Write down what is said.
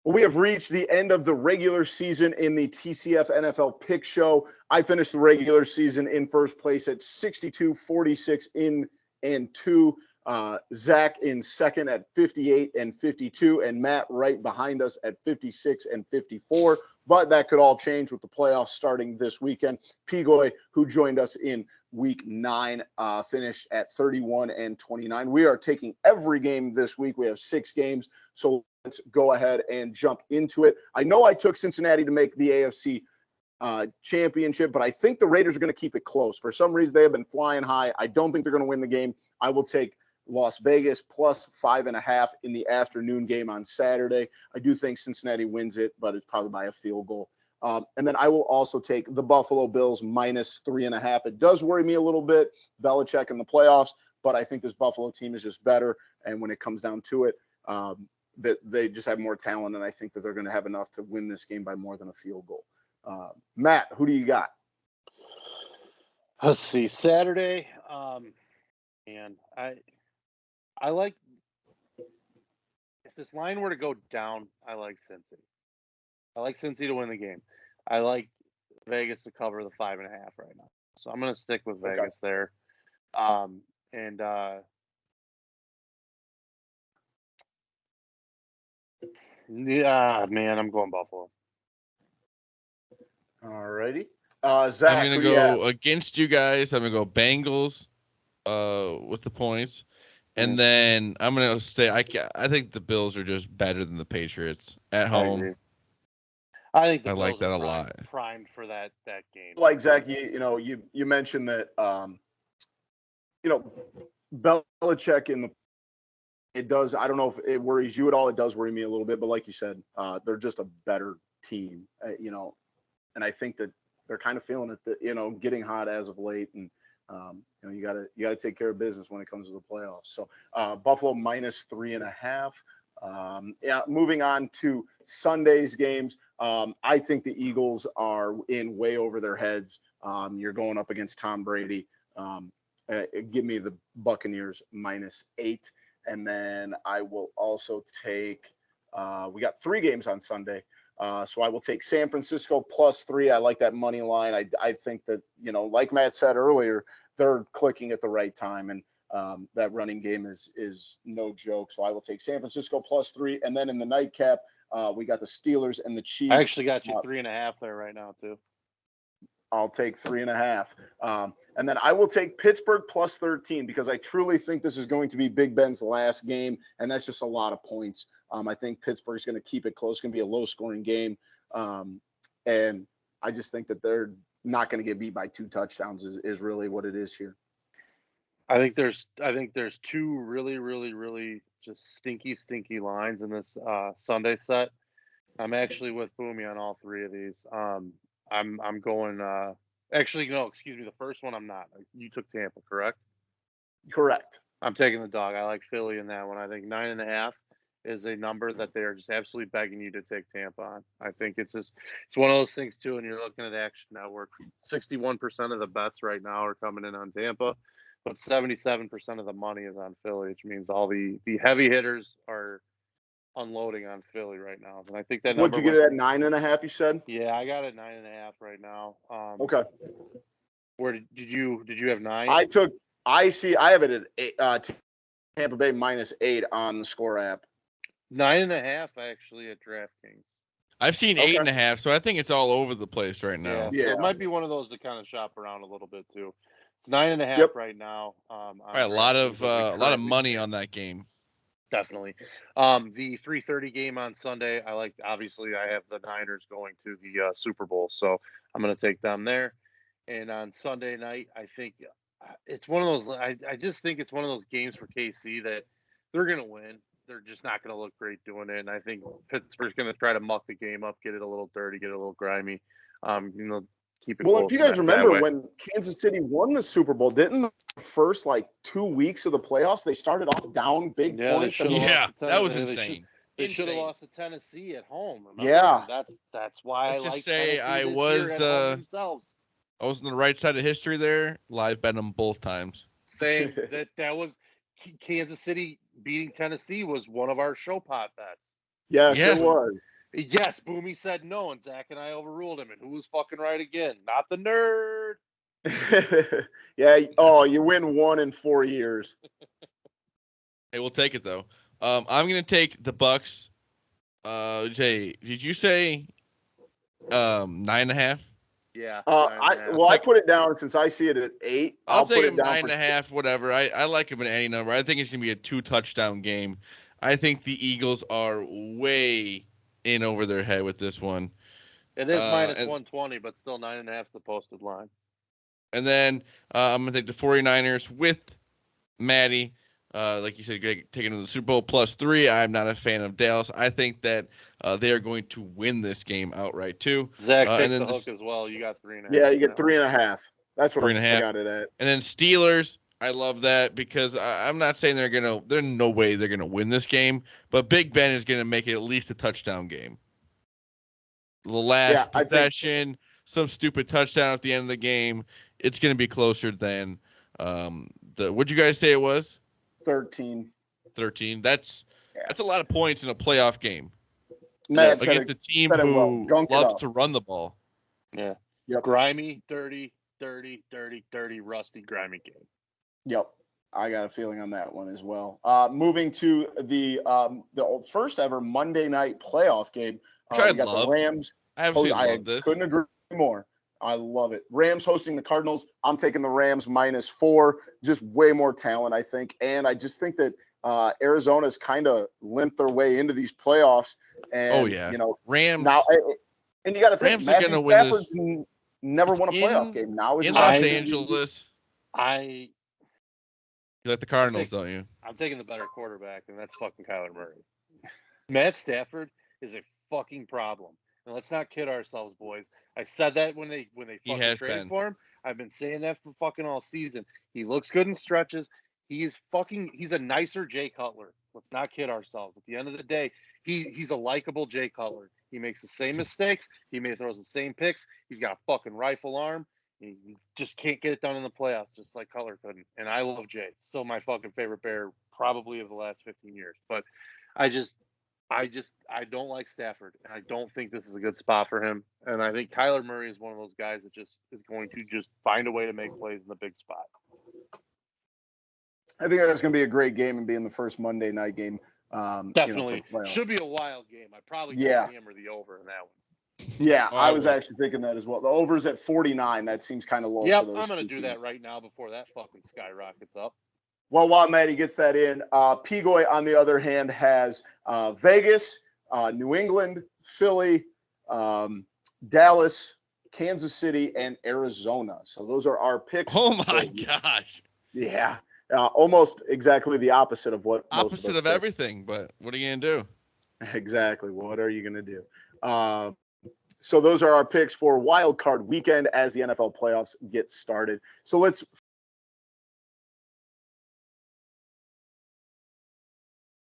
Well, we have reached the end of the regular season in the TCF NFL Pick Show. I finished the regular season in first place at 62, 46 in and 2. Zach in second at 58 and 52, and Matt right behind us at 56 and 54. But that could all change with the playoffs starting this weekend. Pigoy, who joined us in week 9, finished at 31 and 29. We are taking every game this week. We have 6 games, so let's go ahead and jump into it. I know I took Cincinnati to make the AFC championship, but I think the Raiders are going to keep it close. For some reason, they have been flying high. I don't think they're going to win the game. I will take Las Vegas plus 5.5 in the afternoon game on Saturday. I do think Cincinnati wins it, but it's probably by a field goal. And then I will also take the Buffalo Bills minus 3.5. It does worry me a little bit, Belichick in the playoffs, but I think this Buffalo team is just better. And when it comes down to it, that they just have more talent, and I think that they're going to have enough to win this game by more than a field goal. Matt, who do you got? Let's see, Saturday. And I like, if this line were to go down, I like Cincy. I like Cincy to win the game. I like Vegas to cover the 5.5 right now. So I'm going to stick with Vegas there. Yeah, man, I'm going Buffalo. All righty. Zach, I'm going to go against you guys. I'm going to go Bengals with the points. And then I'm going to say I think the Bills are just better than the Patriots at home. I think the I Bills like that are a lot. primed for that game. Like Zach, you mentioned that Belichick in the it does. I don't know if it worries you at all. It does worry me a little bit, but like you said, they're just a better team, and I think that they're kind of feeling it. That getting hot as of late, and you gotta take care of business when it comes to the playoffs. So Buffalo minus 3.5. Moving on to Sunday's games. I think the Eagles are in way over their heads. You're going up against Tom Brady. Give me the Buccaneers minus 8. And then I will also take we got 3 games on Sunday. So I will take San Francisco plus 3. I like that money line. I think that, like Matt said earlier, they're clicking at the right time. And that running game is no joke. So I will take San Francisco plus 3. And then in the nightcap, we got the Steelers and the Chiefs. I actually got you 3.5 there right now, too. I'll take 3.5. And then I will take Pittsburgh plus 13 because I truly think this is going to be Big Ben's last game, and that's just a lot of points. I think Pittsburgh's going to keep it close. It's going to be a low-scoring game. And I just think that they're not going to get beat by 2 touchdowns is really what it is here. I think there's 2 really, really, really just stinky lines in this Sunday set. I'm actually with Boomy on all 3 of these. I'm going actually, no, excuse me. The first one I'm not. You took Tampa, correct? Correct. I'm taking the dog. I like Philly in that one. I think 9.5 is a number that they are just absolutely begging you to take Tampa on. I think it's one of those things too. And you're looking at Action Network, 61% of the bets right now are coming in on Tampa, but 77% of the money is on Philly, which means all the heavy hitters are unloading on Philly right now. And I think that number. What'd you get at 9.5? You said? Yeah, I got it 9.5 right now. Okay. Where did you have 9? I have it at 8, Tampa Bay minus 8 on the Score app. 9.5 actually at DraftKings. I've seen 8.5, so I think it's all over the place right now. Yeah, so it might be one of those to kind of shop around a little bit too. It's 9.5 right now. A lot of money on that game. Definitely. The 3:30 game on Sunday, obviously I have the Niners going to the Super Bowl, so I'm going to take them there. And on Sunday night, I think it's one of those. I just think it's one of those games for KC that they're going to win. They're just not going to look great doing it. And I think Pittsburgh's going to try to muck the game up, get it a little dirty, get it a little grimy. Keep it. Well, if you guys remember when Kansas City won the Super Bowl, didn't the first 2 weeks of the playoffs they started off down big points? That was insane. They should have lost to Tennessee at home. Remember? Yeah, that's why Let's I like just say Tennessee this year at home themselves. I was on the right side of history there. Live bet them both times. Saying that was Kansas City beating Tennessee was one of our show pot bets. Yes, it was. Yes, Boomy said no, and Zach and I overruled him. And who was fucking right again? Not the nerd. Yeah. Oh, you win 1 in 4 years. Hey, we'll take it though. I'm gonna take the Bucks. Jay, did you say 9.5? Yeah, 9.5. I put it down since I see it at 8. I'll Put take it him down 9.5, whatever. I like him at any number. I think it's gonna be a 2-touchdown game. I think the Eagles are way in over their head with this one. It is minus And 120, but still 9.5 is the posted line. and then I'm gonna take the 49ers with Maddie. Like you said, taking to the Super Bowl +3. I'm not a fan of Dallas. I think that they are going to win this game outright too. Zach, And take then the hook as well. You got 3.5. Yeah, you get on that one. 3.5. That's what 3.5. I got it at. And then Steelers, I love that because I'm not saying there's no way they're gonna win this game, but Big Ben is gonna make it at least a touchdown game. The last Yeah, I think possession, some stupid touchdown at the end of the game. It's gonna be closer than what'd you guys say it was? 13. 13. That's Yeah. a lot of points in a playoff game Matt said against a team said it well. who Gunk it loves up. to run the ball. Yeah. Yep. Grimy, dirty, rusty, grimy game. Yep. I got a feeling on that one as well. Moving to the first ever Monday night playoff game. Which I we got love. the Rams. I absolutely love this. Couldn't agree more. I love it. Rams hosting the Cardinals. I'm taking the Rams -4. Just way more talent, I think. And I just think that Arizona's kind of limped their way into these playoffs. And, yeah. you know, Rams. now, and you got to think, Rams are going to win Stafford's this. never won a playoff game. Now is in his Los opportunity. Angeles. You like the Cardinals, don't you? I'm taking the better quarterback, and that's fucking Kyler Murray. Matt Stafford is a fucking problem. And let's not kid ourselves, boys. I said that when they fucking traded for him. I've been saying that for fucking all season. He looks good in stretches. He's a nicer Jay Cutler. Let's not kid ourselves. At the end of the day, he's a likable Jay Cutler. He makes the same mistakes. He throws the same picks. He's got a fucking rifle arm. He just can't get it done in the playoffs, just like Cutler couldn't. And I love Jay. Still my fucking favorite Bear, probably of the last 15 years. But I don't like Stafford. And I don't think this is a good spot for him. And I think Kyler Murray is one of those guys that just is going to just find a way to make plays in the big spot. I think that's going to be a great game and being the first Monday night game. Definitely. Should be a wild game. I probably could hammer the over in that one. Yeah, I was actually thinking that as well. The over's at 49. That seems kind of low for those. I'm going to do that right now before that fucking skyrockets up. Well, while Maddie gets that in, Pigoy, on the other hand, has Vegas, New England, Philly, Dallas, Kansas City, and Arizona. So those are our picks. Oh, my gosh. Yeah. Almost exactly the opposite of what most opposite of everything, but what are you going to do? Exactly. What are you going to do? So those are our picks for Wild Card Weekend as the NFL playoffs get started. So let's